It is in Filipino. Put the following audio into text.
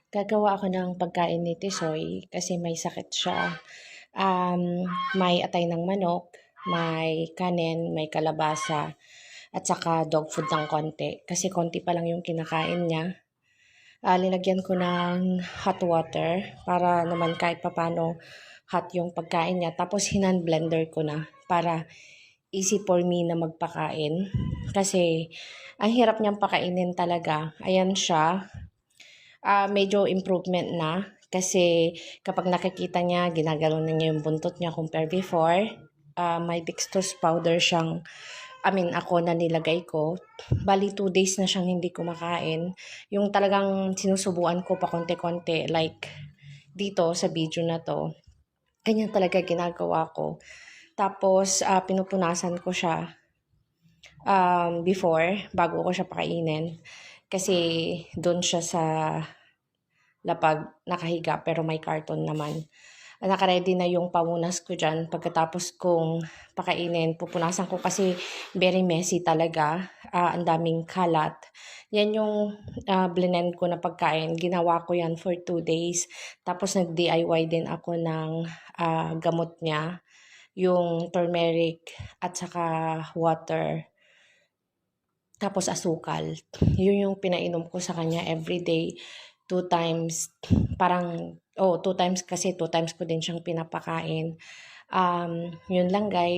Gagawa ako ng pagkain ni Tisoy kasi may sakit siya. May atay ng manok, may kanin, may kalabasa, at saka dog food ng konti. Kasi konti pa lang yung kinakain niya. Linagyan ko ng hot water para naman kahit papano hot yung pagkain niya. Tapos hinan blender ko na para easy for me na magpakain. Kasi ang hirap niyang pakainin talaga. Ayan siya. Medyo improvement na kasi kapag nakikita niya, ginagalaw na niya yung buntot niya compare before. May dextrose powder siyang, ako na nilagay ko. Bali 2 days na siyang hindi kumakain. Yung talagang sinusubuan ko pa konti-konti like dito sa video na to. Ganyan talaga ginagawa ko. Tapos pinupunasan ko siya before, bago ko siya pakainin. Kasi doon siya sa lapag nakahiga pero may carton naman. Naka-ready na yung pamunas ko dyan. Pagkatapos kong pakainin, pupunasan ko kasi very messy talaga. Ang daming kalat. Yan yung blend ko na pagkain. Ginawa ko yan for 2 days. Tapos nag-DIY din ako ng gamot niya. Yung turmeric at saka water. Tapos asukal. Yun yung pinainom ko sa kanya everyday. 2 times. Parang, 2 times kasi 2 times ko din siyang pinapakain. Yun lang guys.